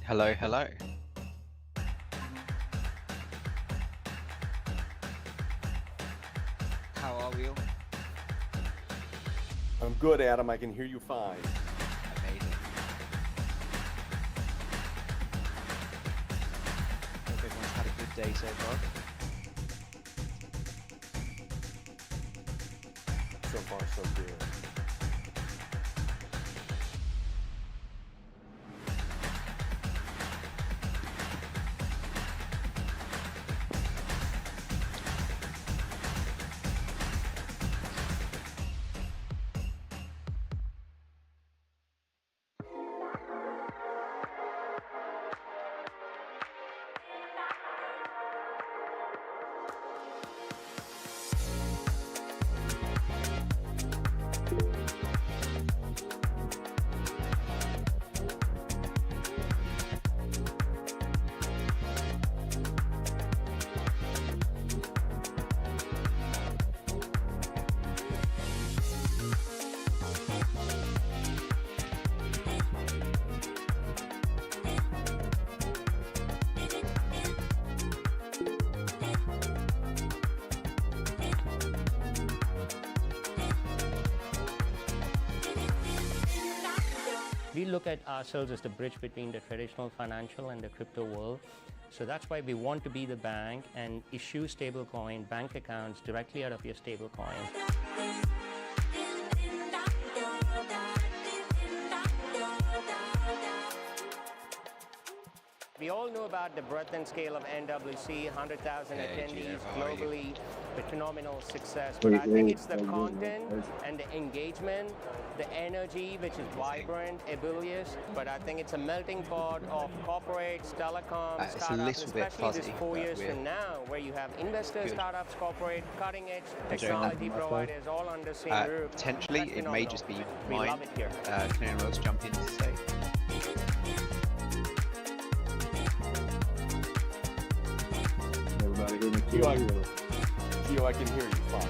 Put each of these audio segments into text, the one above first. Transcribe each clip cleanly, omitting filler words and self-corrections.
Hello, hello. How are we all? I'm good, Adam. I can hear you fine. Amazing. Hope everyone's had a good day so far. So far, so good. We look at ourselves as the bridge between the traditional financial and the crypto world. So that's why we want to be the bank and issue stablecoin bank accounts directly out of your stablecoin. We all know about the breadth and scale of NWC, 100,000 attendees globally, with phenomenal success. But I think it's the content and the engagement, the energy, which is vibrant, ebullious. But I think it's a melting pot of corporates, telecom, startups, especially this 4 years from now, where you have investors, startups, corporate, cutting-edge technology providers all under the same roof. Potentially, it may just be mine. Can anyone else jump in to say? Gio, I can hear you fine.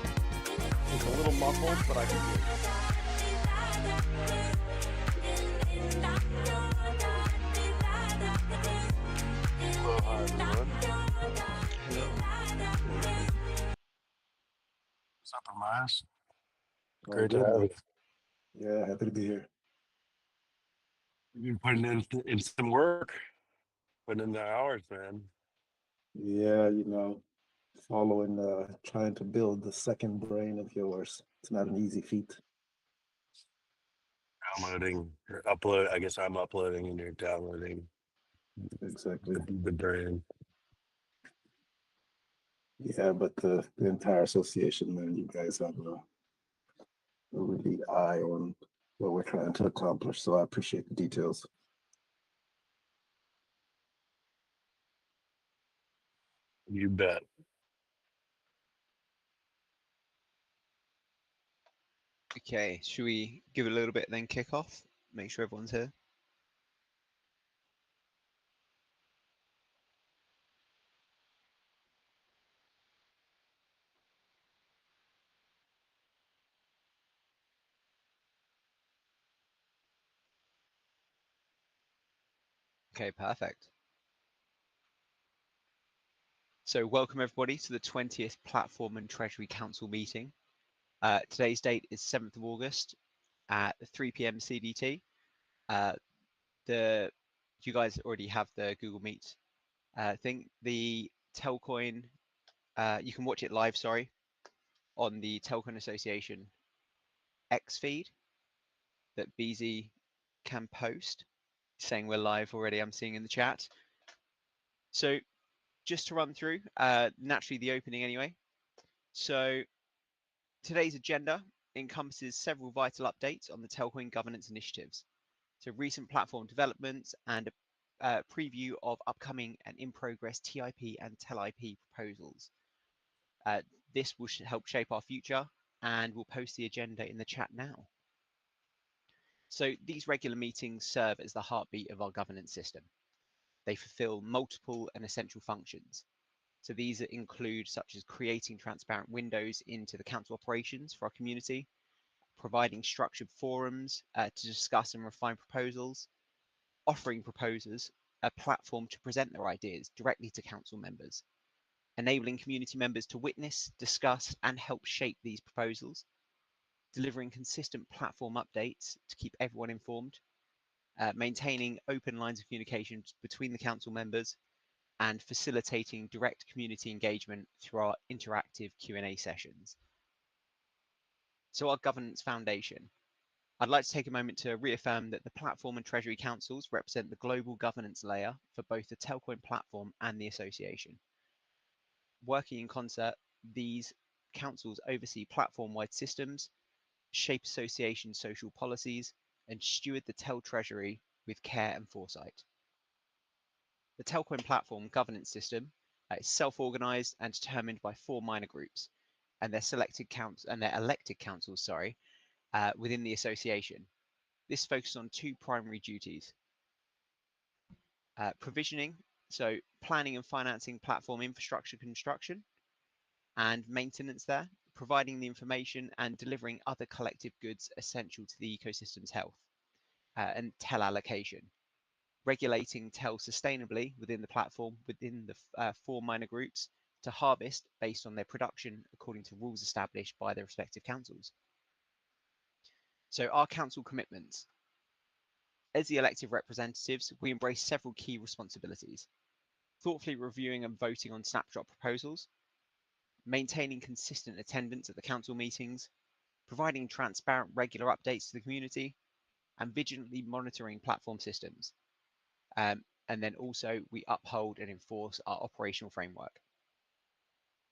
It's a little muffled, but I can hear you. Hello, hi everyone. Hello. What's up, Amias? Great to have you. Yeah, happy to be here. You've been putting in some work, putting in the hours, man. Yeah, following, trying to build the second brain of yours. It's not an easy feat. Downloading or upload. I guess I'm uploading and you're downloading. Exactly. The brain. Yeah, but the entire association, man, you guys have a really eye on what we're trying to accomplish. So I appreciate the details. You bet. Okay, should we give it a little bit, then kick off? Make sure everyone's here. Okay, perfect. So welcome everybody to the 20th Platform and Treasury Council meeting. Today's date is 7th of August at 3 PM CDT. You guys already have the Google Meet thing. The Telcoin, you can watch it live, sorry, on the Telcoin Association X feed that BZ can post, saying we're live already, I'm seeing in the chat. So just to run through, naturally the opening anyway. So today's agenda encompasses several vital updates on the Telcoin governance initiatives. So recent platform developments and a preview of upcoming and in progress TIP and TELIP proposals. This will help shape our future, and we'll post the agenda in the chat now. So these regular meetings serve as the heartbeat of our governance system. They fulfill multiple and essential functions. So these include such as creating transparent windows into the council operations for our community, providing structured forums to discuss and refine proposals, offering proposers a platform to present their ideas directly to council members, enabling community members to witness, discuss, and help shape these proposals, delivering consistent platform updates to keep everyone informed, maintaining open lines of communication between the council members, and facilitating direct community engagement through our interactive Q&A sessions. So our governance foundation. I'd like to take a moment to reaffirm that the platform and Treasury councils represent the global governance layer for both the Telcoin platform and the association. Working in concert, these councils oversee platform-wide systems, shape association social policies, and steward the Tel Treasury with care and foresight. The Telcoin platform governance system is self-organized and determined by 4 minor groups and their elected councils, within the association. This focuses on 2 primary duties. Provisioning, so planning and financing platform infrastructure construction and maintenance there, providing the information and delivering other collective goods essential to the ecosystem's health, and Tel allocation, regulating Tel sustainably within the platform within the 4 minor groups to harvest based on their production according to rules established by their respective councils. So our council commitments. As the elected representatives, we embrace several key responsibilities: thoughtfully reviewing and voting on snapshot proposals, maintaining consistent attendance at the council meetings, providing transparent regular updates to the community, and vigilantly monitoring platform systems. And then also we uphold and enforce our operational framework.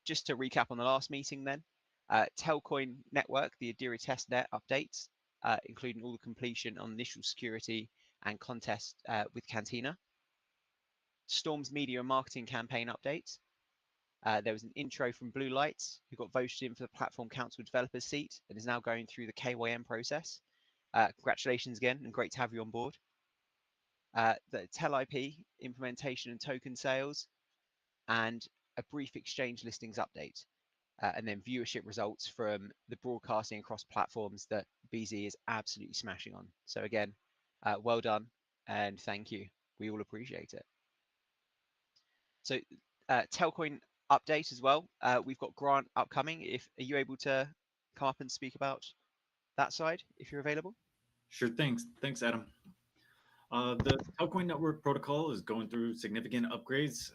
Just to recap on the last meeting then, Telcoin network, the Adira testnet updates, including all the completion on initial security and contest with Cantina. Storm's media and marketing campaign updates. There was an intro from Blue Lights, who got voted in for the Platform Council Developers seat and is now going through the KYM process. Congratulations again, and great to have you on board. The Tel IP implementation and token sales, and a brief exchange listings update. And then viewership results from the broadcasting across platforms that BZ is absolutely smashing on. So again, well done and thank you. We all appreciate it. So Telcoin update as well. We've got Grant upcoming. Are you able to come up and speak about that side if you're available? Sure, thanks Adam. The Telcoin network protocol is going through significant upgrades.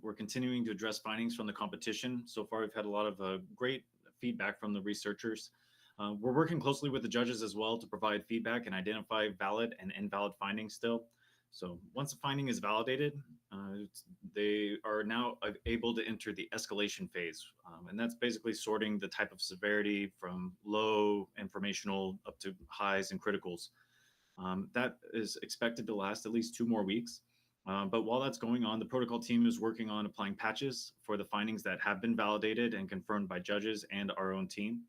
We're continuing to address findings from the competition. So far, we've had a lot of great feedback from the researchers. We're working closely with the judges as well to provide feedback and identify valid and invalid findings still. So once a finding is validated, they are now able to enter the escalation phase. And that's basically sorting the type of severity from low informational up to highs and criticals. That is expected to last at least 2 more weeks. But while that's going on, the protocol team is working on applying patches for the findings that have been validated and confirmed by judges and our own team.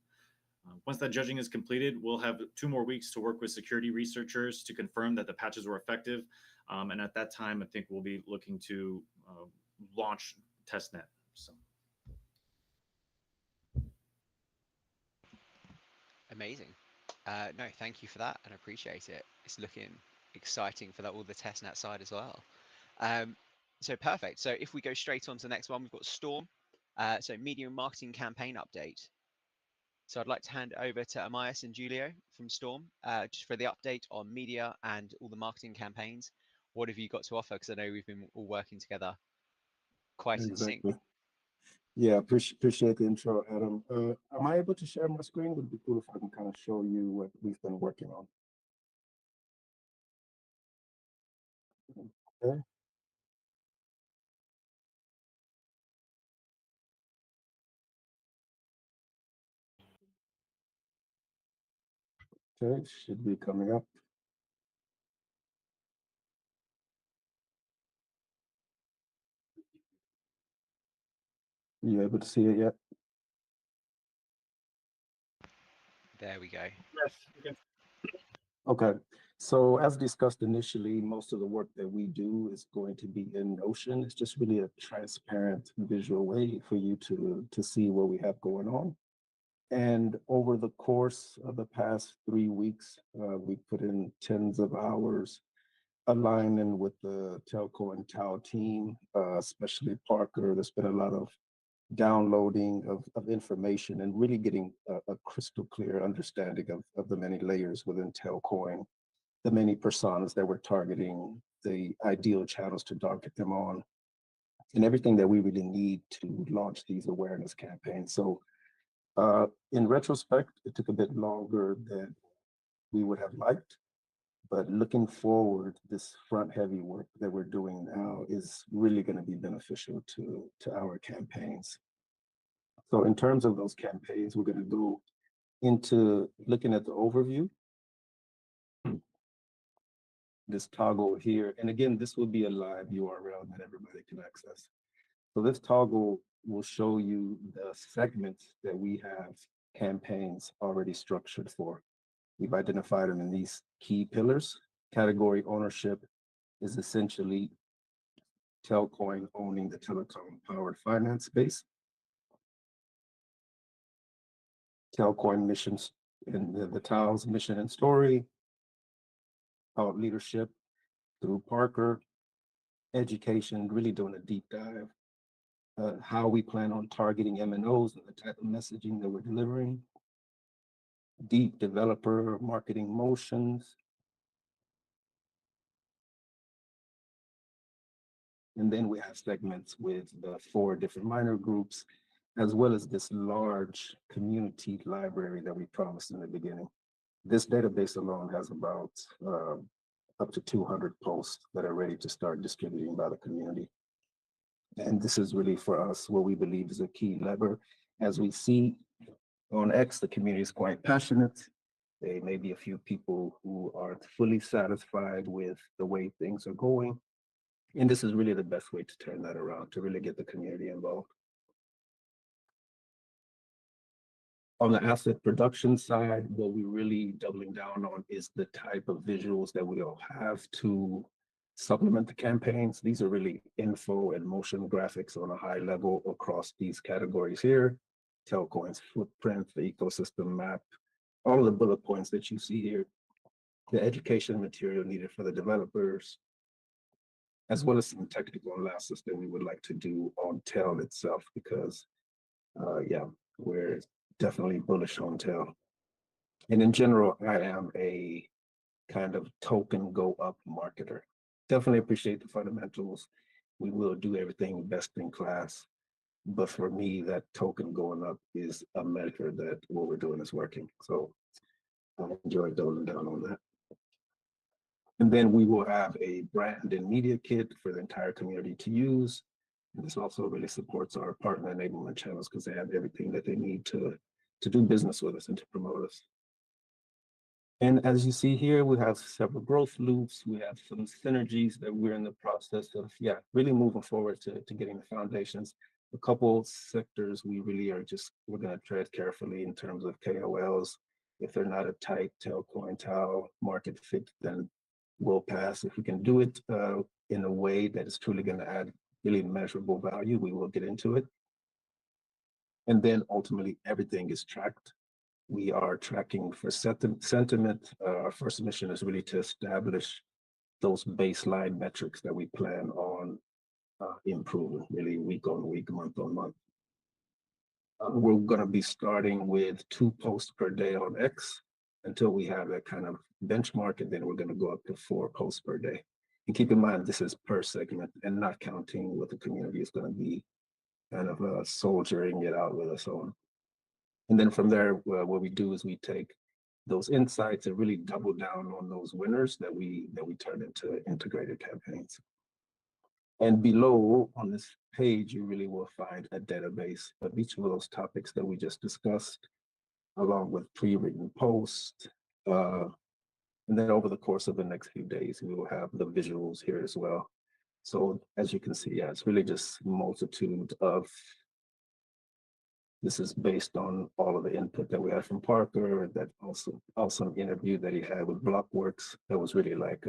Once that judging is completed, we'll have 2 more weeks to work with security researchers to confirm that the patches were effective. And at that time, I think we'll be looking to launch testnet. So. Amazing. No, thank you for that, and I appreciate it. It's looking exciting for all the testnet side as well. So perfect. So if we go straight on to the next one, we've got Storm. So media and marketing campaign update. So I'd like to hand it over to Amias and Julio from Storm just for the update on media and all the marketing campaigns. What have you got to offer? Because I know we've been all working together quite in sync. Yeah, appreciate the intro, Adam. Am I able to share my screen? Would be cool if I can kind of show you what we've been working on. Okay. Okay, should be coming up. You able to see it yet? There we go. Yes. Okay. Okay, so as discussed initially, most of the work that we do is going to be in Notion. It's just really a transparent visual way for you to see what we have going on. And over the course of the past 3 weeks, we put in tens of hours aligning with the Telco and Tau team, especially Parker. There's been a lot of downloading of information and really getting a crystal clear understanding of the many layers within Telcoin, the many personas that we're targeting, the ideal channels to target them on, and everything that we really need to launch these awareness campaigns. So in retrospect, it took a bit longer than we would have liked, but looking forward, this front heavy work that we're doing now is really going to be beneficial to our campaigns. So in terms of those campaigns, we're going to go into looking at the overview. This toggle here, and again, this will be a live URL that everybody can access. So this toggle will show you the segments that we have campaigns already structured for. We've identified them in these key pillars. Category ownership is essentially Telcoin owning the telecom powered finance space. Telcoin missions and the Tau's mission and story, our leadership through Parker, education, really doing a deep dive, how we plan on targeting MNOs and the type of messaging that we're delivering, deep developer marketing motions, and then we have segments with the 4 different minor groups, as well as this large community library that we promised in the beginning. This database alone has about up to 200 posts that are ready to start distributing by the community. And this is really for us what we believe is a key lever. As we see on X, the community is quite passionate. There may be a few people who aren't fully satisfied with the way things are going. And this is really the best way to turn that around, to really get the community involved. On the asset production side, what we're really doubling down on is the type of visuals that we'll have to supplement the campaigns. These are really info and motion graphics on a high level across these categories here. Telcoin's footprint, the ecosystem map, all of the bullet points that you see here, the education material needed for the developers, as well as some technical analysis that we would like to do on Tel itself, because yeah, we're definitely bullish on Tel. And in general, I am a kind of token go up marketer. Definitely appreciate the fundamentals. We will do everything best in class. But for me, that token going up is a measure that what we're doing is working. So I enjoy doubling down on that. And then we will have a brand and media kit for the entire community to use. And this also really supports our partner enablement channels because they have everything that they need to do business with us and to promote us. And as you see here, we have several growth loops. We have some synergies that we're in the process of, yeah, really moving forward to getting the foundations. A couple sectors we really are we're going to tread carefully in terms of KOLs. If they're not a tight Telcoin Tau market fit, then we'll pass. If we can do it in a way that is truly going to add really measurable value, we will get into it. And then ultimately everything is tracked. We are tracking for sentiment. Our first mission is really to establish those baseline metrics that we plan on improving really week on week, month on month. We're going to be starting with 2 posts per day on X until we have that kind of benchmark, and then we're going to go up to 4 posts per day. And keep in mind, this is per segment and not counting what the community is going to be kind of soldiering it out with us on. And then from there, what we do is we take those insights and really double down on those winners that we turn into integrated campaigns. And below on this page, you really will find a database of each of those topics that we just discussed, along with pre-written posts. And then over the course of the next few days, we will have the visuals here as well. So as you can see, yeah, it's really just a multitude of, this is based on all of the input that we had from Parker, that also awesome interview that he had with Blockworks. That was really like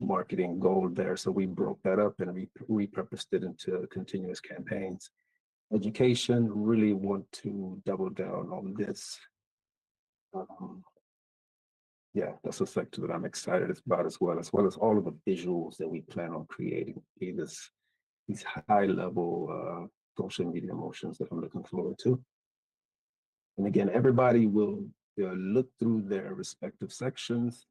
marketing gold there. So we broke that up and repurposed it into continuous campaigns. Education, really want to double down on this. Yeah, that's a sector that I'm excited about as well as all of the visuals that we plan on creating. These high level social media motions that I'm looking forward to. And again, everybody will look through their respective sections.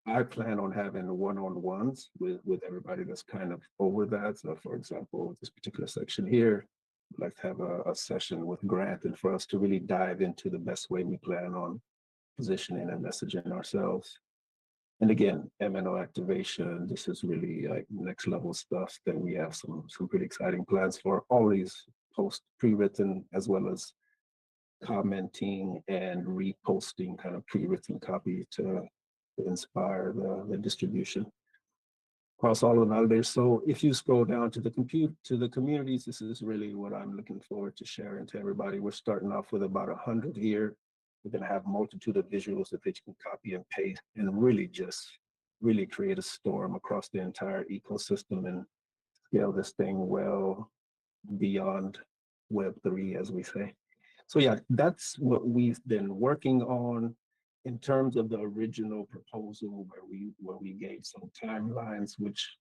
I plan on having one-on-ones with everybody that's kind of over that. So for example, this particular section here, I'd like to have a session with Grant and for us to really dive into the best way we plan on positioning and messaging ourselves. And again, MNO activation, this is really like next level stuff that we have some pretty exciting plans for. All these posts pre-written as well as commenting and reposting kind of pre-written copy to inspire the distribution across all of the validators. So if you scroll down to the communities, this is really what I'm looking forward to sharing to everybody. We're starting off with about 100 here. We're going to have a multitude of visuals that they can copy and paste and really create a storm across the entire ecosystem and scale this thing well beyond Web3, as we say. So yeah, that's what we've been working on in terms of the original proposal where we gave some timelines, which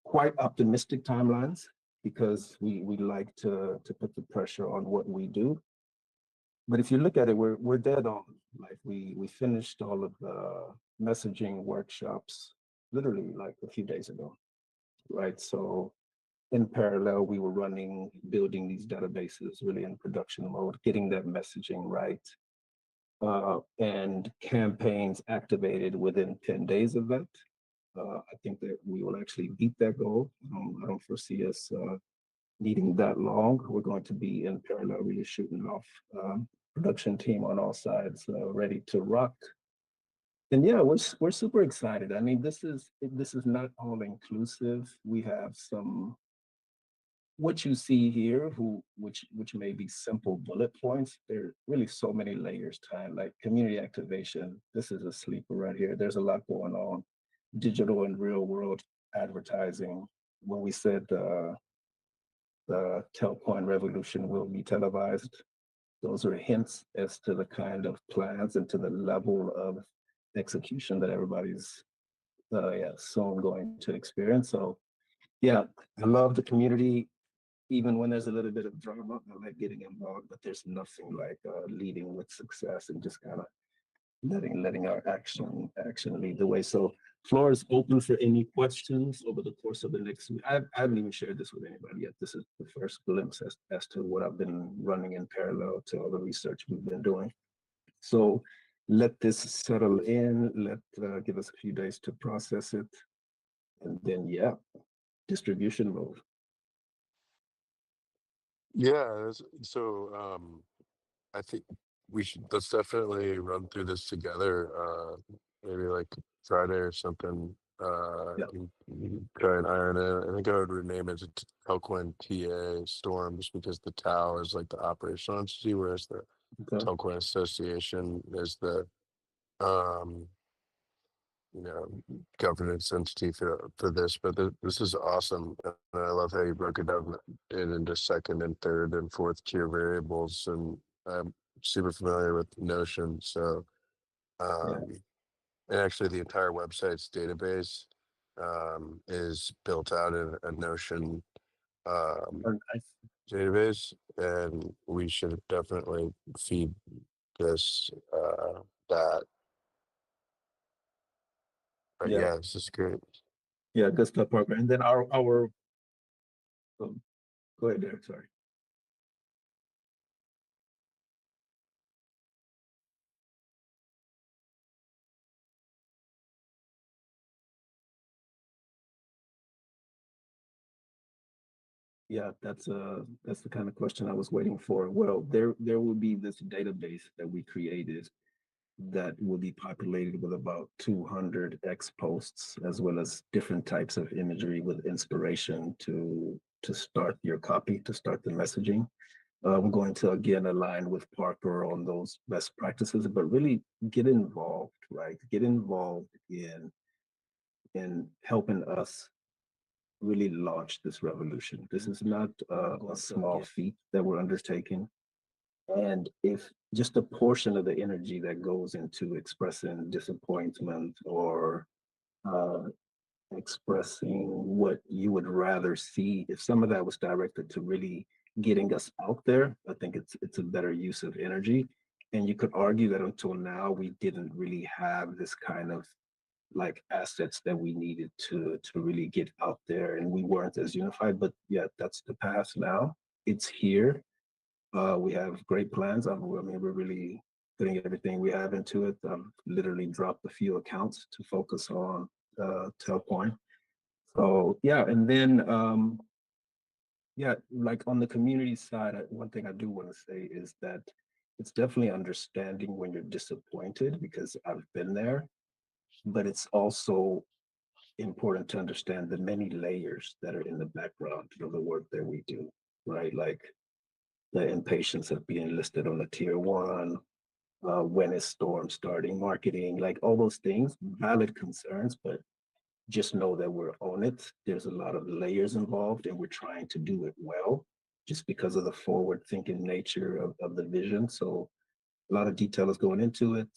quite optimistic timelines, because we like to put the pressure on what we do. But if you look at it, we're dead on. Like we finished all of the messaging workshops literally like a few days ago, right? So in parallel, we were building these databases really in production mode, getting that messaging right, and campaigns activated within 10 days of that. I think that we will actually beat that goal. I don't foresee us needing that long. We're going to be in parallel, really shooting off production team on all sides, ready to rock. And yeah, we're super excited. I mean, this is not all inclusive. We have some what you see here, which may be simple bullet points. There are really so many layers to it, like community activation. This is a sleeper right here. There's a lot going on. Digital and real world advertising. When we said the Telcoin revolution will be televised, those are hints as to the kind of plans and to the level of execution that everybody's soon going to experience. So yeah, I love the community. Even when there's a little bit of drama, I like getting involved, but there's nothing like leading with success and just kind of letting our action lead the way. So floor is open for any questions over the course of the next week. I haven't even shared this with anybody yet. This is the first glimpse as to what I've been running in parallel to all the research we've been doing. So let this settle in, give us a few days to process it. And then, yeah, distribution mode. Yeah, so I think let's definitely run through this together. Maybe like Friday or something. Yeah. Try and iron it. I think I would rename it to Telcoin TA Storm, just because the TAO is like the operational entity, whereas the Telcoin Association is the governance entity for this. But this is awesome, and I love how you broke it down into second and third and fourth tier variables, and I'm super familiar with Notion. So and actually the entire website's database is built out in a Notion database, and we should definitely feed this that. But yeah, this is great. Yeah, good stuff, Parker. And then our go ahead, Derek. Sorry. Yeah, that's the kind of question I was waiting for. Well, there will be this database that we created that will be populated with about 200 X posts, as well as different types of imagery with inspiration to start your copy, to start the messaging. We're going to again align with Parker on those best practices, but really get involved, right? Get involved in helping us really launch this revolution. This is not a small feat that we're undertaking. And if just a portion of the energy that goes into expressing disappointment or expressing what you would rather see, if some of that was directed to really getting us out there, I think it's a better use of energy. And you could argue that until now, we didn't really have this kind of like assets that we needed to really get out there, and we weren't as unified. But yeah, that's the past now. It's here. We have great plans. I mean, we're really putting everything we have into it. I've literally dropped a few accounts to focus on Telcoin. So yeah, and then yeah, like on the community side, one thing I do want to say is that it's definitely understanding when you're disappointed, because I've been there, but it's also important to understand the many layers that are in the background of the work that we do, right? Like the impatience of being listed on a tier one, when is storm starting, marketing, like all those things, valid concerns, but just know that we're on it. There's a lot of layers involved, and we're trying to do it well just because of the forward thinking nature of the vision. So a lot of detail is going into it.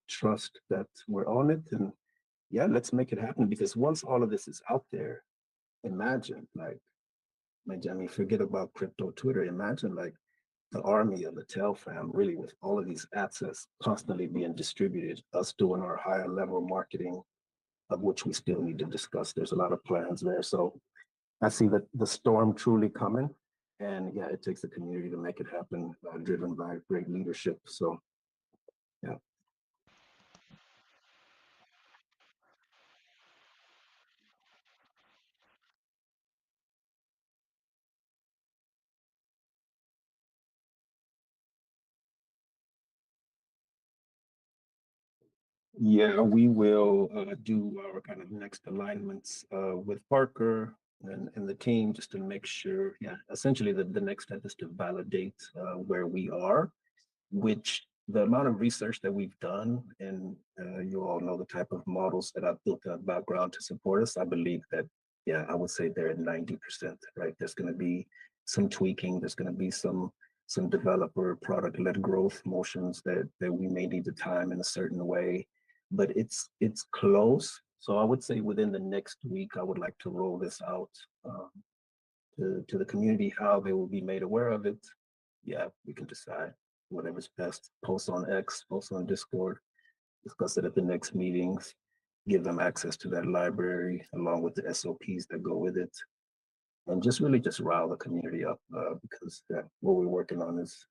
Trust that we're on it, and yeah, let's make it happen, because once all of this is out there, imagine like, I mean, forget about crypto Twitter. Imagine like the army of the Tel fam, really, with all of these assets constantly being distributed, us doing our higher level marketing, of which we still need to discuss. There's a lot of plans there. So I see that the storm truly coming. And yeah, it takes a community to make it happen, driven by great leadership. So yeah. Yeah, we will do our kind of next alignments with Parker and the team, just to make sure, yeah, essentially the next step is to validate where we are, which the amount of research that we've done, and you all know the type of models that I've built a background to support us, I believe that, yeah, I would say they're at 90%, right? There's going to be some tweaking, there's going to be some developer product-led growth motions that we may need to time in a certain way, but it's close. So I would say within the next week, I would like to roll this out to the community. How they will be made aware of it, yeah, we can decide whatever's best. Post on X, post on Discord, discuss it at the next meetings, give them access to that library along with the SOPs that go with it, and just really just rile the community up, because what we're working on is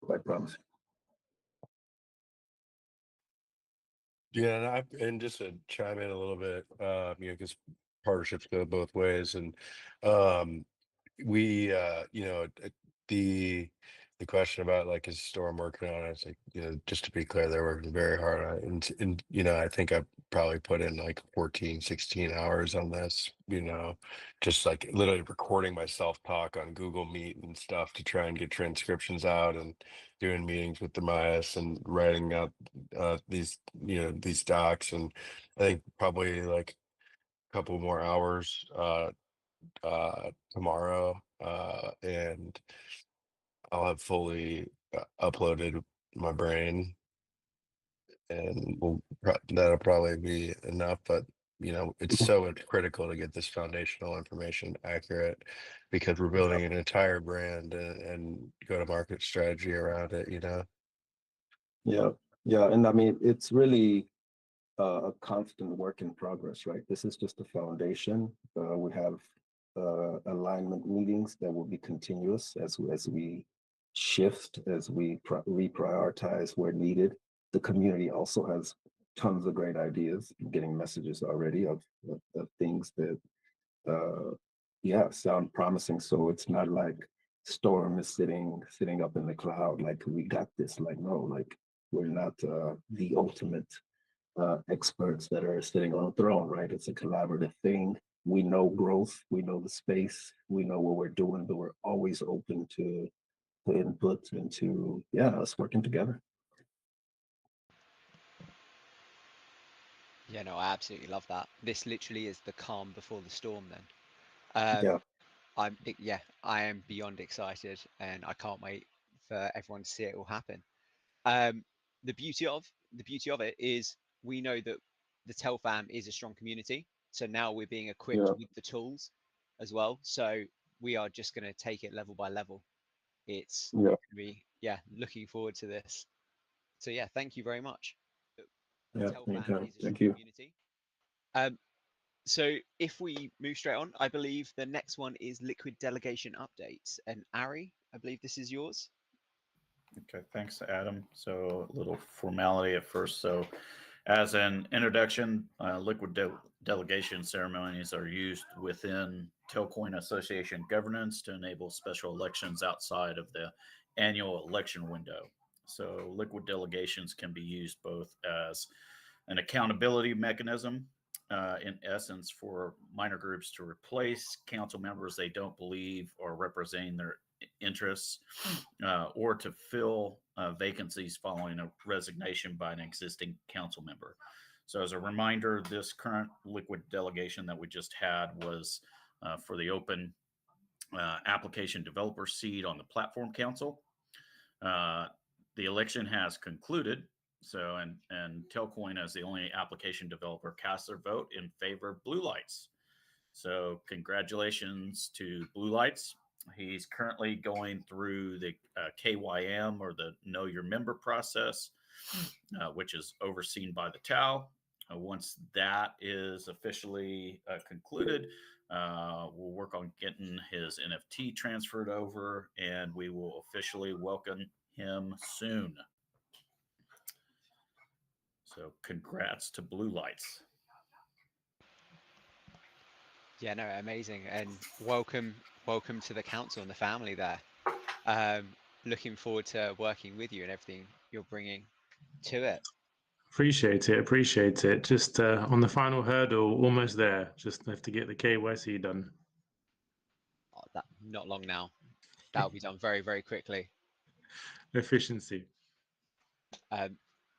quite promising. Yeah, and just to chime in a little bit, you know, because partnerships go both ways, and we, you know, the the question about like is Storm working on it, it's like, you know, just to be clear, they're working very hard on it, and you know, I think I probably put in like 14, 16 hours on this, you know, just like literally recording myself talk on Google Meet and stuff to try and get transcriptions out, and doing meetings with the Demise and writing out these, you know, these docs, and I think probably like a couple more hours tomorrow, and I'll have fully uploaded my brain, and that'll probably be enough. But you know, it's so critical to get this foundational information accurate, because we're building an entire brand and go-to-market strategy around it. You know. Yeah, yeah, and I mean, it's really a constant work in progress, right? This is just the foundation. We have alignment meetings that will be continuous as we shift, as we reprioritize where needed. The community also has tons of great ideas, getting messages already of things that yeah, sound promising. So it's not like Storm is sitting up in the cloud like we got this. Like, no, like we're not the ultimate experts that are sitting on a throne, right? It's a collaborative thing. We know growth, we know the space, we know what we're doing, but we're always open to input and to, yeah, us working together. Yeah, no, I absolutely love that. This literally is the calm before the storm then. Yeah. I am beyond excited, and I can't wait for everyone to see it all happen. The beauty of it is we know that the TelFam is a strong community, so now we're being equipped with the tools as well. So we are just going to take it level by level. It's going to be looking forward to this. So yeah, thank you very much. Yeah. TelFam is a Thank strong you. community. So if we move straight on, I believe the next one is liquid delegation updates. And Ari, I believe this is yours. Okay, thanks, Adam. So a little formality at first. So as an introduction, liquid delegation ceremonies are used within Telcoin Association governance to enable special elections outside of the annual election window. So liquid delegations can be used both as an accountability mechanism, in essence, for minor groups to replace council members they don't believe are representing their interests, or to fill vacancies following a resignation by an existing council member. So, as a reminder, this current liquid delegation that we just had was for the open application developer seat on the platform council. The election has concluded. So, and Telcoin, as the only application developer, cast their vote in favor of Blue Lights. So, congratulations to Blue Lights. He's currently going through the KYM, or the Know Your Member process, which is overseen by the TAO. Once that is officially concluded, we'll work on getting his NFT transferred over, and we will officially welcome him soon. So congrats to Blue Lights. Yeah, no, amazing. And welcome to the council and the family there. Looking forward to working with you and everything you're bringing to it. Appreciate it. Just on the final hurdle, almost there. Just have to get the KYC done. Oh, that not long now. That'll be done very, very quickly. Efficiency.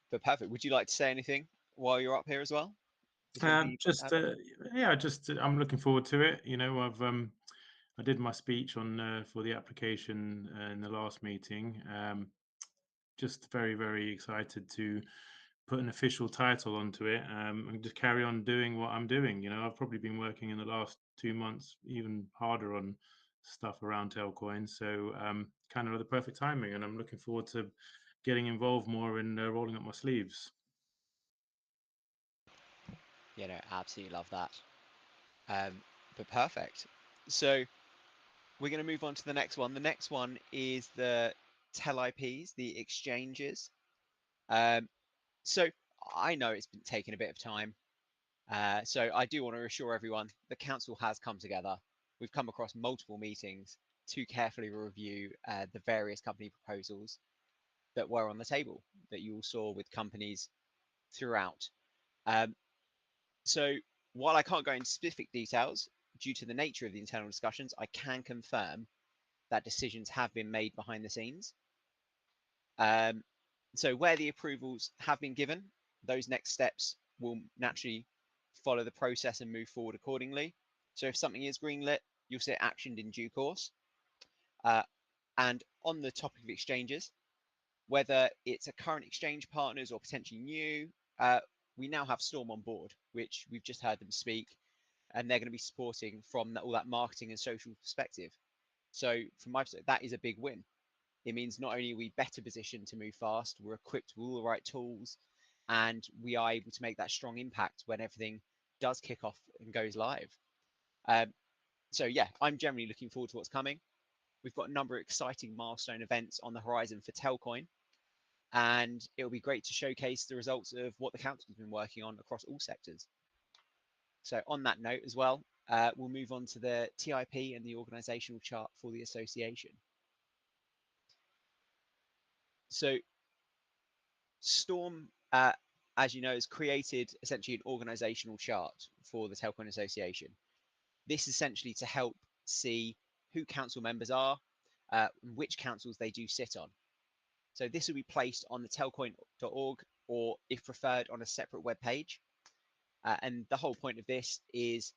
But perfect. Would you like to say anything while you're up here as well? I'm looking forward to it. You know, I did my speech on for the application in the last meeting. Just very, very excited to put an official title onto it, and just carry on doing what I'm doing. You know, I've probably been working in the last 2 months even harder on stuff around Telcoin. So kind of the perfect timing, and I'm looking forward to getting involved more in rolling up my sleeves. Yeah, no, absolutely love that. But perfect. So we're going to move on to the next one. The next one is the TelIPs, the exchanges. So I know it's been taking a bit of time. So I do want to assure everyone the council has come together. We've come across multiple meetings to carefully review the various company proposals that were on the table that you all saw with companies throughout. So while I can't go into specific details due to the nature of the internal discussions, I can confirm that decisions have been made behind the scenes. So where the approvals have been given, those next steps will naturally follow the process and move forward accordingly. So if something is greenlit, you'll see it actioned in due course. And on the topic of exchanges, whether it's a current exchange partners or potentially new, we now have Storm on board, which we've just heard them speak, and they're going to be supporting from all that marketing and social perspective. So from my perspective, that is a big win. It means not only are we better positioned to move fast, we're equipped with all the right tools, and we are able to make that strong impact when everything does kick off and goes live. So yeah, I'm generally looking forward to what's coming. We've got a number of exciting milestone events on the horizon for Telcoin, and it'll be great to showcase the results of what the council's been working on across all sectors. So on that note as well, we'll move on to the TIP and the organizational chart for the association. So Storm, as you know, has created essentially an organizational chart for the Telcoin Association. This is essentially to help see who council members are, which councils they do sit on. So this will be placed on the telcoin.org, or if preferred on a separate web page. And the whole point of this is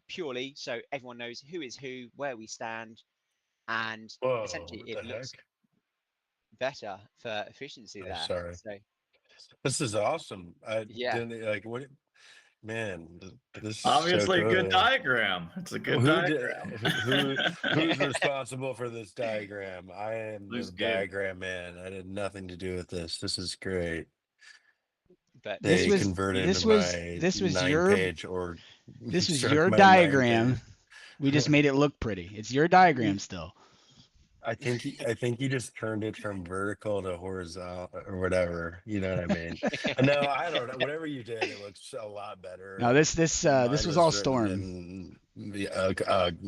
purely so everyone knows who is who, where we stand, and Whoa, essentially what it the looks heck? better for efficiency Oh, there. sorry. So This is awesome. I yeah, didn't like what man, this is so Obviously, a good cool. diagram. It's a good Who did diagram. who's responsible for this diagram? I am the Looks good. diagram man. I had nothing to do with this. This is great. but They converted my this was 9-page or struck your my diagram. 9-page. We just made it look pretty. It's your diagram still. I think he just turned it from vertical to horizontal or whatever. You know what I mean? No, I don't know. Whatever you did, it looks a lot better. No, this Mine was all was written Storm. in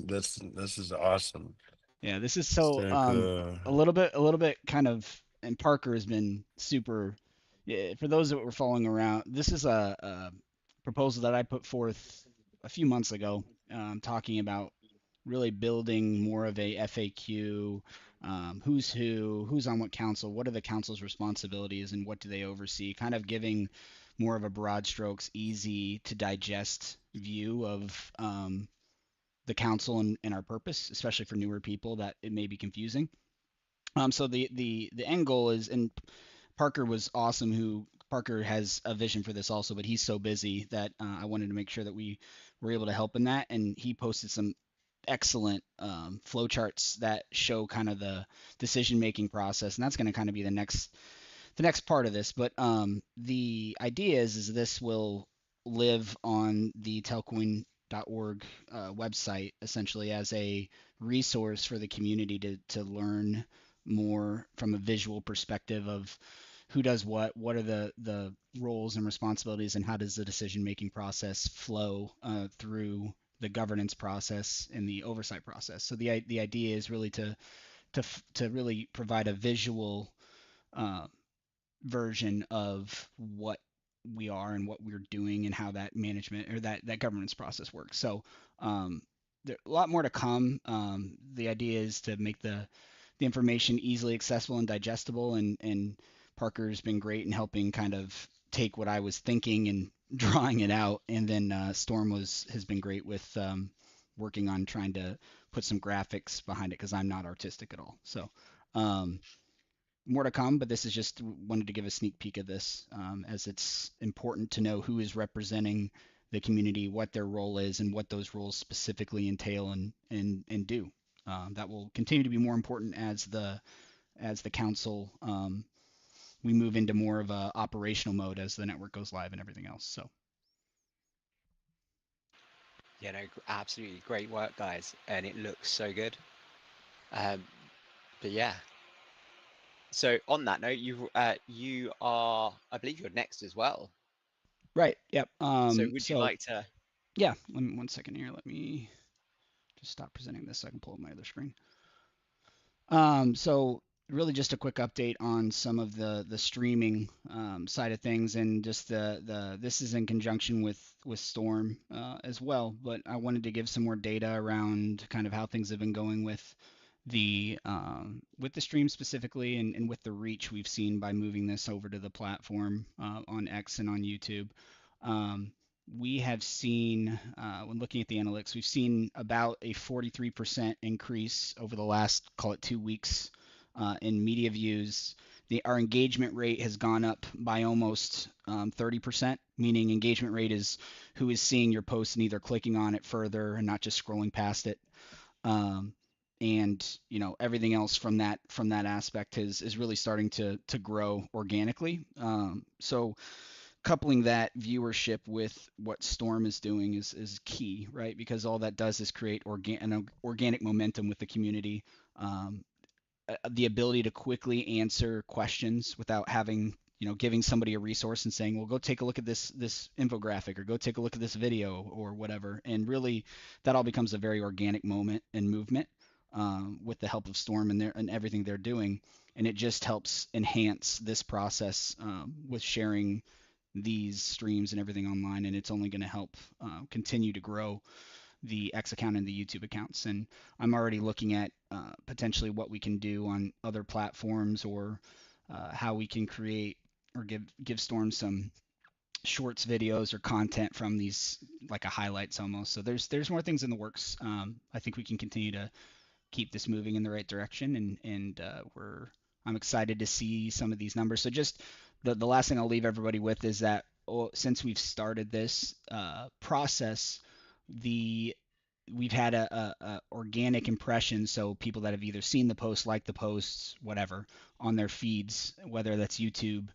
this is awesome. Yeah, this is so Cool. a little bit kind of, and Parker has been super. Yeah, for those that were following around, this is a proposal that I put forth a few months ago, talking about really building more of a FAQ, who's who, who's on what council, what are the council's responsibilities, and what do they oversee, kind of giving more of a broad strokes, easy to digest view of the council and our purpose, especially for newer people that it may be confusing. So the end goal is, and Parker was awesome. Parker has a vision for this also, but he's so busy that I wanted to make sure that we were able to help in that. And he posted some excellent flowcharts that show kind of the decision-making process, and that's going to kind of be the next part of this. But the idea is this will live on the Telcoin.org website essentially as a resource for the community to learn more from a visual perspective of who does what are the roles and responsibilities, and how does the decision-making process flow through the governance process and the oversight process. So the idea is really to really provide a visual version of what we are and what we're doing and how that management or that governance process works. So there's a lot more to come. The idea is to make the information easily accessible and digestible, and Parker's been great in helping kind of take what I was thinking and drawing it out, and then Storm has been great with working on trying to put some graphics behind it because I'm not artistic at all. So more to come, but this is just wanted to give a sneak peek of this, as it's important to know who is representing the community, what their role is, and what those roles specifically entail and do. That will continue to be more important as the council we move into more of a operational mode as the network goes live and everything else. So yeah, no, absolutely great work, guys, and it looks so good. But yeah. So on that note, you are, I believe you're next as well. right, yep. So would you like to? Yeah, let me 1 second here. Let me just stop presenting this so I can pull up my other screen. So really just a quick update on some of the streaming side of things, and just this is in conjunction with Storm as well, but I wanted to give some more data around kind of how things have been going with the stream specifically, and with the reach we've seen by moving this over to the platform on X and on YouTube. We have seen, when looking at the analytics, we've seen about a 43% increase over the last, call it 2 weeks, in media views. Our engagement rate has gone up by almost 30%, meaning engagement rate is who is seeing your post and either clicking on it further and not just scrolling past it. And everything else from that aspect is really starting to grow organically. So coupling that viewership with what Storm is doing is key, right? Because all that does is create organic momentum with the community. The ability to quickly answer questions without having, giving somebody a resource and saying, well, go take a look at this infographic, or go take a look at this video or whatever. And really that all becomes a very organic moment and movement with the help of Storm and everything they're doing. And it just helps enhance this process with sharing these streams and everything online, and it's only going to help continue to grow the X account and the YouTube accounts. And I'm already looking at potentially what we can do on other platforms, or how we can create or give Storm some shorts videos or content from these, like a highlights almost. So there's more things in the works. I think we can continue to keep this moving in the right direction, and I'm excited to see some of these numbers. So just the last thing I'll leave everybody with is that since we've started this process, we've had a organic impression. So people that have either seen the post, liked the posts, whatever, on their feeds, whether that's YouTube,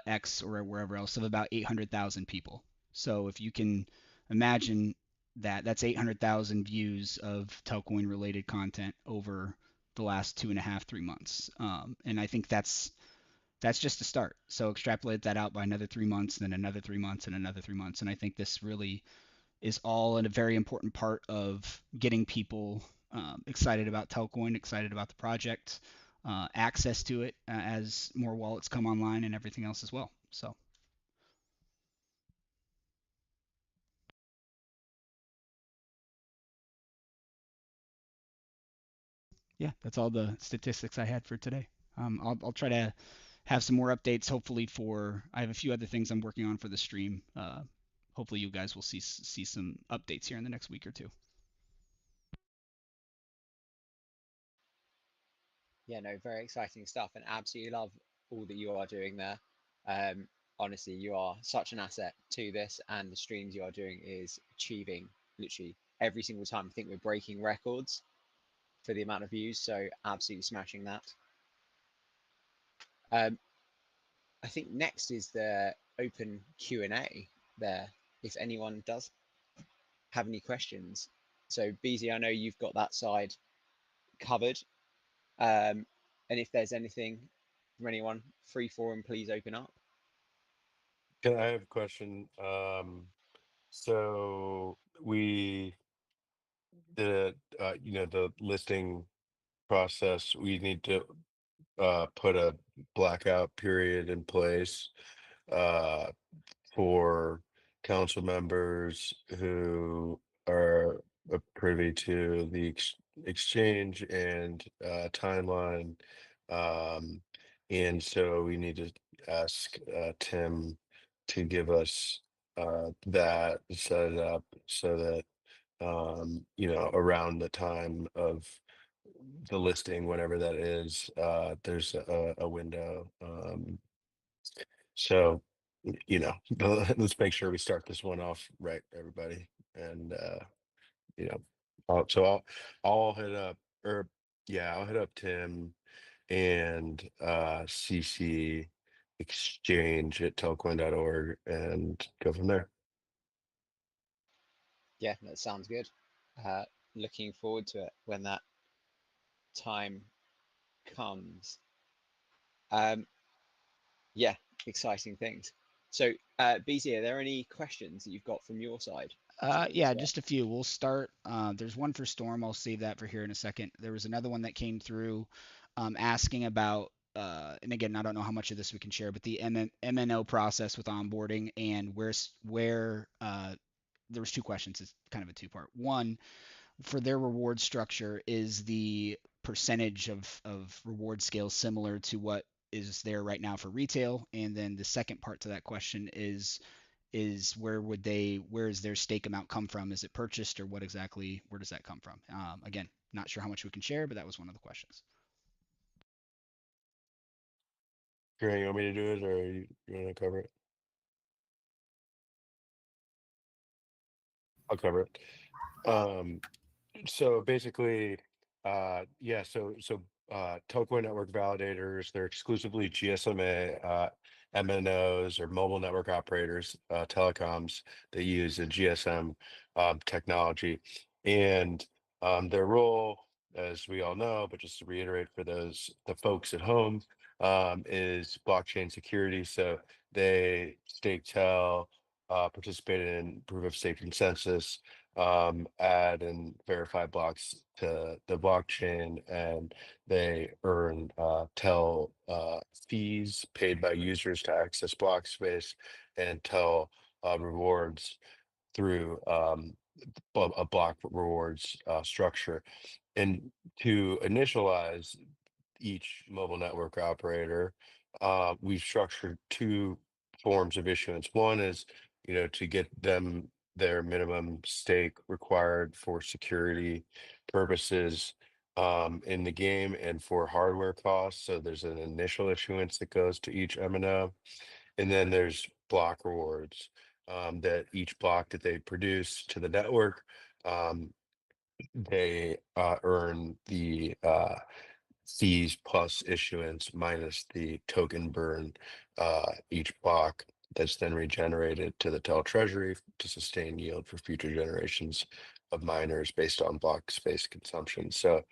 X, or wherever else, of about 800,000 people. So if you can imagine that, that's 800,000 views of Telcoin related content over the last 2.5, 3 months. And I think that's just a start. So extrapolate that out by another 3 months, and then another 3 months, and another 3 months. And I think this really is all a very important part of getting people excited about Telcoin, excited about the project, access to it as more wallets come online, and everything else as well. So yeah, that's all the statistics I had for today. I'll try to have some more updates. Hopefully, I have a few other things I'm working on for the stream. Hopefully, you guys will see some updates here in the next week or two. Yeah, no, very exciting stuff, and absolutely love all that you are doing there. Honestly, you are such an asset to this, and the streams you are doing is achieving literally every single time. I think we're breaking records for the amount of views, so absolutely smashing that. I think next is the open Q&A there, if anyone does have any questions. So BZ, I know you've got that side covered. And if there's anything from anyone, free forum, please open up. I have a question? So we the the listing process, we need to put a blackout period in place uh, for council members who are privy to the exchange and timeline. And so we need to ask Tim to give us that set it up so that around the time of the listing, whenever that is, there's a window. So, let's make sure we start this one off right, everybody. And, you know, so I'll hit up, or yeah, I'll hit up Tim and CC exchange at telcoin.org and go from there. Yeah, that sounds good. Looking forward to it when that time comes. Yeah, exciting things. So, BZ, are there any questions that you've got from your side? Yeah, just a few. We'll start. There's one for Storm. I'll save that for here in a second. There was another one that came through asking about, and again, I don't know how much of this we can share, but the MNO process with onboarding, and where there was two questions. It's kind of a two-part. One, for their reward structure, is the percentage of reward scale similar to what is there right now for retail? And then the second part to that question is where is their stake amount come from? Is it purchased, or where does that come from? Again, not sure how much we can share, but that was one of the questions. Grant, you want me to do it, or you want to cover it? I'll cover it. So basically, Telcoin network validators, they're exclusively GSMA MNOs or mobile network operators, telecoms that use a GSM technology. And their role, as we all know, but just to reiterate for the folks at home, is blockchain security. So they stake Tel, participate in proof of stake consensus, add and verify blocks to the blockchain, and they earn Tel fees paid by users to access block space, and Tel rewards through a block rewards structure. And to initialize each mobile network operator, we've structured two forms of issuance. One is, to get them their minimum stake required for security purposes in the game and for hardware costs. So there's an initial issuance that goes to each MNO, and then there's block rewards that each block that they produce to the network, they earn the fees plus issuance minus the token burn each block that's then regenerated to the Treasury to sustain yield for future generations of miners based on block space consumption. So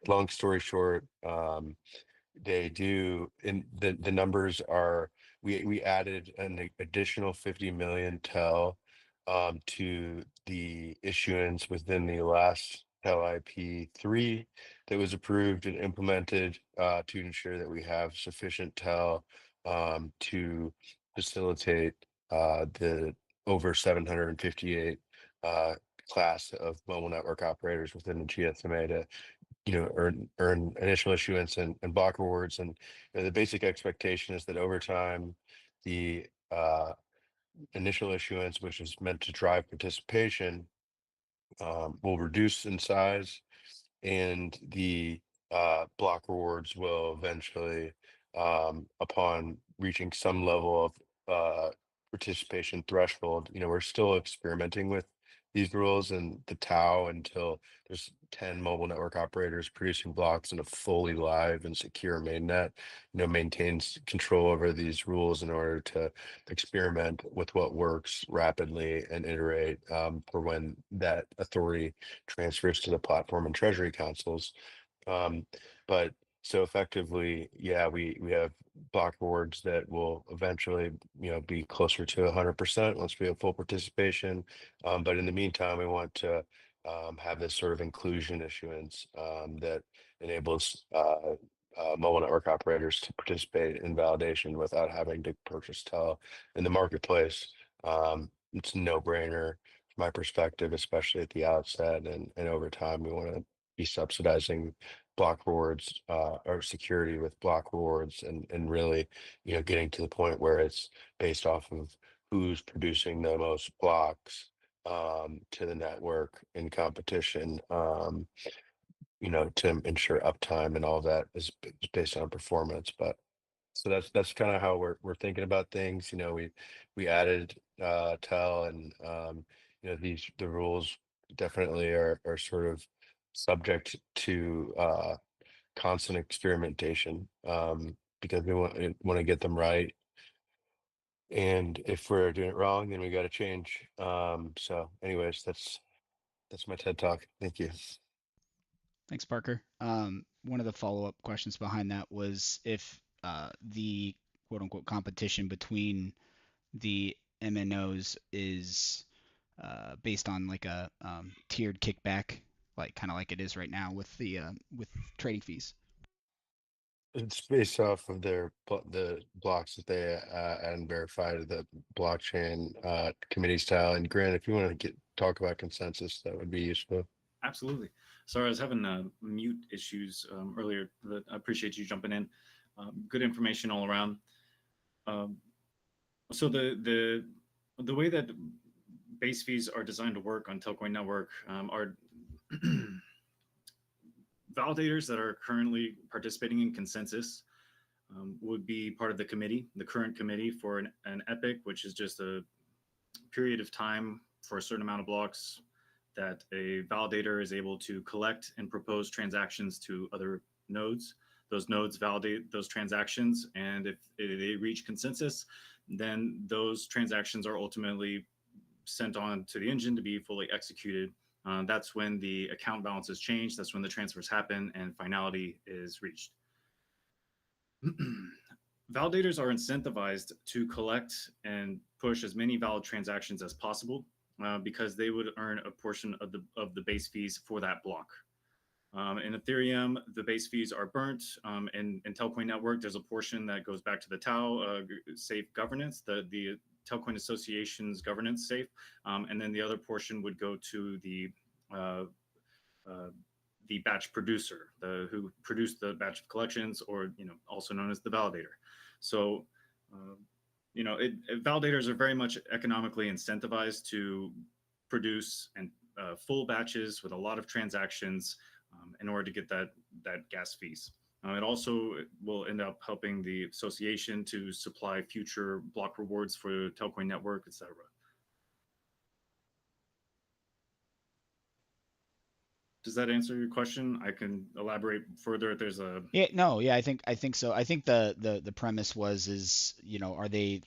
long story short, they do, and the numbers are, we added an additional 50 million to the issuance within the last LIP3 that was approved and implemented to ensure that we have sufficient to facilitate the over 758 class of mobile network operators within the GSMA to earn initial issuance and block rewards. And the basic expectation is that over time, the initial issuance, which is meant to drive participation, will reduce in size, and the block rewards will eventually, upon reaching some level of participation threshold, we're still experimenting with these rules and the Tau until there's 10 mobile network operators producing blocks in a fully live and secure mainnet, maintains control over these rules in order to experiment with what works rapidly and iterate for when that authority transfers to the platform and treasury councils. But so effectively, yeah, we have block rewards that will eventually, be closer to 100% once we have full participation. But in the meantime, we want to have this sort of inclusion issuance that enables mobile network operators to participate in validation without having to purchase TEL in the marketplace. It's a no-brainer from my perspective, especially at the outset, and over time, we want to be subsidizing block rewards or security with block rewards, and really, getting to the point where it's based off of who's producing the most blocks to the network in competition, to ensure uptime and all that is based on performance. But so that's kind of how we're thinking about things. We added TEL, and the rules definitely are sort of subject to constant experimentation because we want to get them right. And if we're doing it wrong, then we got to change. So anyways, that's my TED talk. Thank you. Thanks, Parker. One of the follow-up questions behind that was if the quote-unquote competition between the MNOs is based on like a tiered kickback, like kind of like it is right now with the with trading fees. It's based off of the blocks that they add and verify to the blockchain committee style. And Grant, if you want to talk about consensus, that would be useful. Absolutely. Sorry, I was having mute issues earlier, but I appreciate you jumping in. Good information all around. So the way that base fees are designed to work on Telcoin network are validators that are currently participating in consensus would be part of the committee, the current committee for an epoch, which is just a period of time for a certain amount of blocks that a validator is able to collect and propose transactions to other nodes. Those nodes validate those transactions, and if they reach consensus, then those transactions are ultimately sent on to the engine to be fully executed. That's when the account balances change. That's when the transfers happen and finality is reached. Validators are incentivized to collect and push as many valid transactions as possible because they would earn a portion of the base fees for that block. In Ethereum, the base fees are burnt. In Telcoin network, there's a portion that goes back to the Tau safe governance, the Telcoin Association's governance safe, and then the other portion would go to the batch producer, who produced the batch of collections, or also known as the validator. So validators are very much economically incentivized to produce and full batches with a lot of transactions in order to get that gas fees. It also will end up helping the association to supply future block rewards for Telcoin network, etc. Does that answer your question? I can elaborate further if there's a. Yeah, no, yeah, I think so. I think the premise is, are they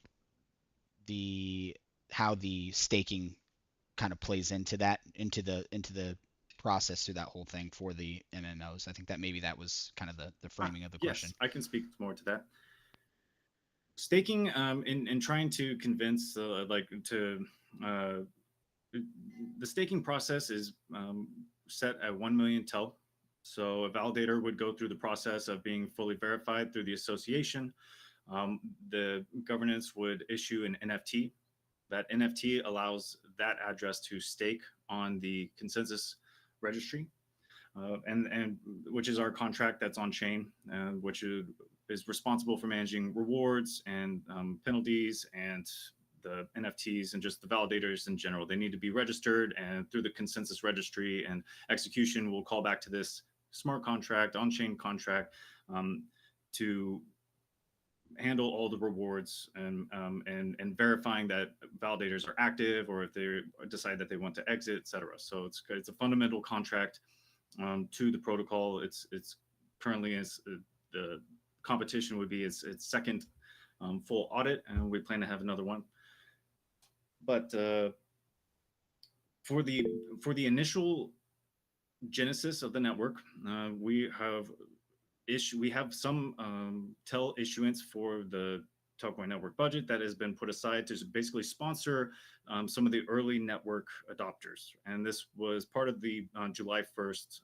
how the staking kind of plays into the process through that whole thing for the MMOs. I think that maybe that was kind of the framing of the question. Yes, I can speak more to that. Staking in trying to convince the staking process is set at 1 million tel. So a validator would go through the process of being fully verified through the association. The governance would issue an NFT. That NFT allows that address to stake on the consensus registry, and which is our contract that's on chain, which is responsible for managing rewards and penalties and the NFTs and just the validators in general. They need to be registered, and through the consensus registry and execution, we'll call back to this smart contract, on-chain contract, to handle all the rewards and verifying that validators are active, or if they decide that they want to exit, etc. So it's a fundamental contract to the protocol. It's currently the competition would be its second full audit, and we plan to have another one. But for the initial genesis of the network, we have some TEL issuance for the Telcoin network budget that has been put aside to basically sponsor some of the early network adopters. And this was part of the July 1st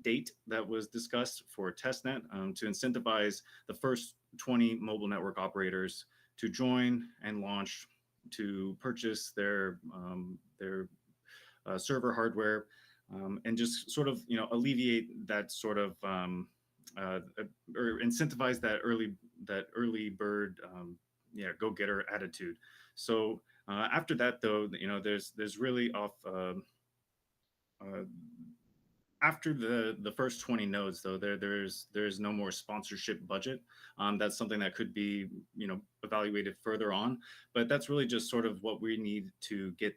date that was discussed for testnet to incentivize the first 20 mobile network operators to join and launch, to purchase their server hardware, and just sort of alleviate that sort of or incentivize that early bird go-getter attitude. So after that, though, there's really off after the first 20 nodes, though, there's no more sponsorship budget. That's something that could be evaluated further on, but that's really just sort of what we need to get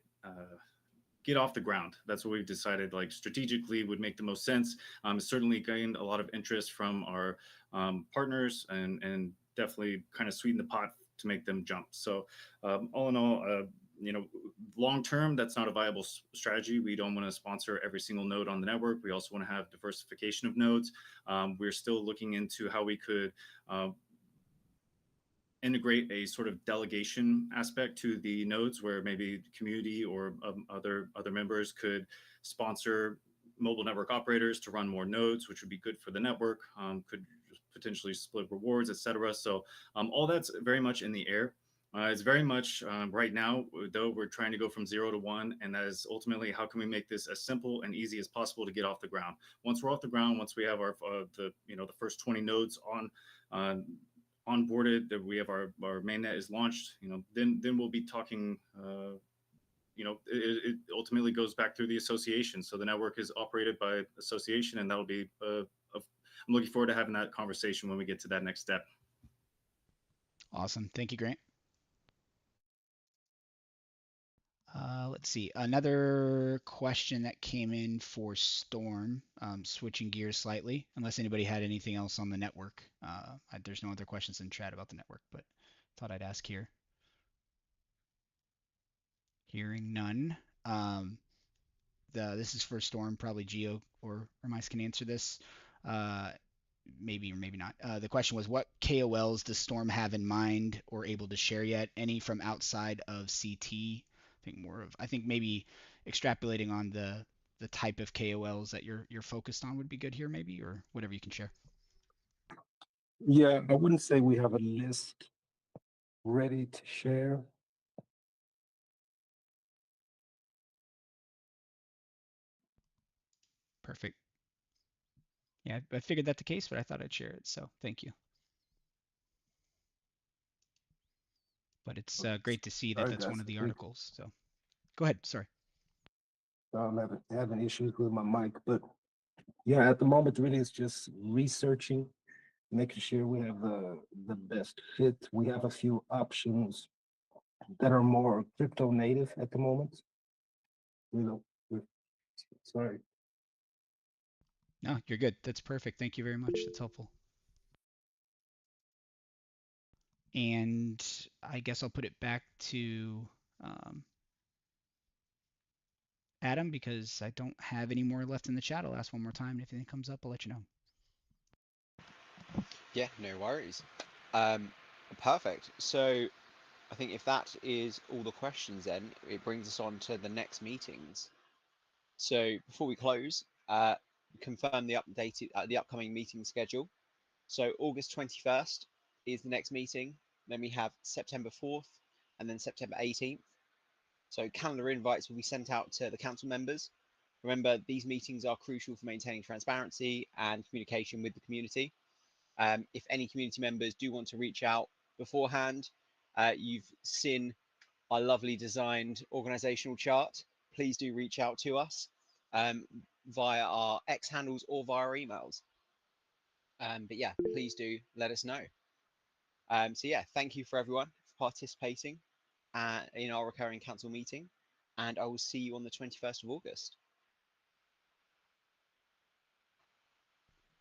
off the ground. That's what we've decided, like, strategically would make the most sense. Certainly gained a lot of interest from our partners, and definitely kind of sweeten the pot to make them jump. So all in all, long term, that's not a viable strategy. We don't want to sponsor every single node on the network. We also want to have diversification of nodes. We're still looking into how we could integrate a sort of delegation aspect to the nodes, where maybe the community or other members could sponsor mobile network operators to run more nodes, which would be good for the network, could potentially split rewards, etc. So all that's very much in the air. It's very much right now, though, we're trying to go from 0 to 1, and that is ultimately how can we make this as simple and easy as possible to get off the ground. Once we're off the ground, once we have our the first 20 nodes onboarded, that we have our mainnet is launched, then we'll be talking. It ultimately goes back through the association. So the network is operated by association, and that'll be. I'm looking forward to having that conversation when we get to that next step. Awesome, thank you, Grant. Let's see, another question that came in for Storm, switching gears slightly, unless anybody had anything else on the network. There's no other questions in chat about the network, but thought I'd ask here. Hearing none. This is for Storm, probably Geo or Mice can answer this. Maybe or maybe not. The question was, what KOLs does Storm have in mind or able to share yet? Any from outside of CT? I think maybe extrapolating on the type of KOLs that you're focused on would be good here, maybe, or whatever you can share. Yeah, I wouldn't say we have a list ready to share. Perfect. Yeah, I figured that the case, but I thought I'd share it, so thank you. but it's great to see that Sorry, that's guys. one of the articles. So go ahead. Sorry. I'm having issues with my mic, but yeah, at the moment, really, it's just researching, making sure we have the best fit. We have a few options that are more crypto native at the moment. Sorry. No, you're good. That's perfect. Thank you very much. That's helpful. And I guess I'll put it back to Adam, because I don't have any more left in the chat. I'll ask one more time. If anything comes up, I'll let you know. Yeah, no worries. Perfect. So I think if that is all the questions, then it brings us on to the next meetings. So before we close, confirm the upcoming meeting schedule. So August 21st is the next meeting. Then we have September 4th and then September 18th. So calendar invites will be sent out to the council members. Remember, these meetings are crucial for maintaining transparency and communication with the community. If any community members do want to reach out beforehand, you've seen our lovely designed organizational chart. Please do reach out to us via our X handles or via our emails. But yeah, please do let us know. So yeah, thank you for everyone for participating in our recurring council meeting, and I will see you on the 21st of August.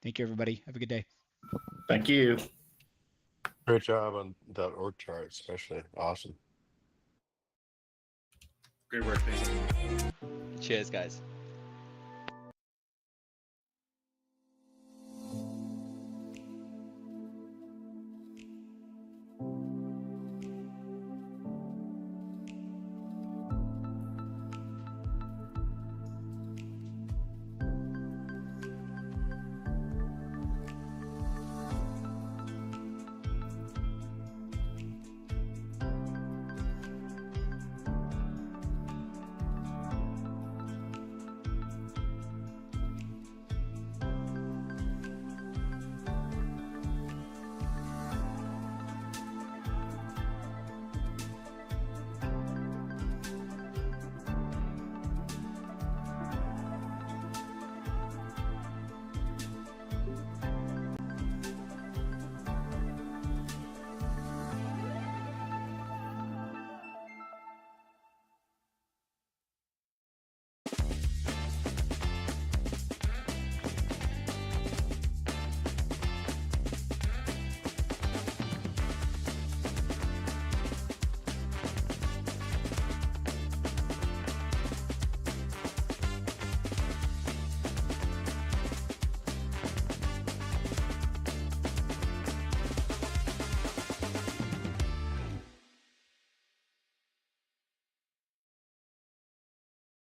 Thank you, everybody. Have a good day. Thank you. Great job on that org chart, especially. Awesome. Great work. Thanks. Cheers, guys.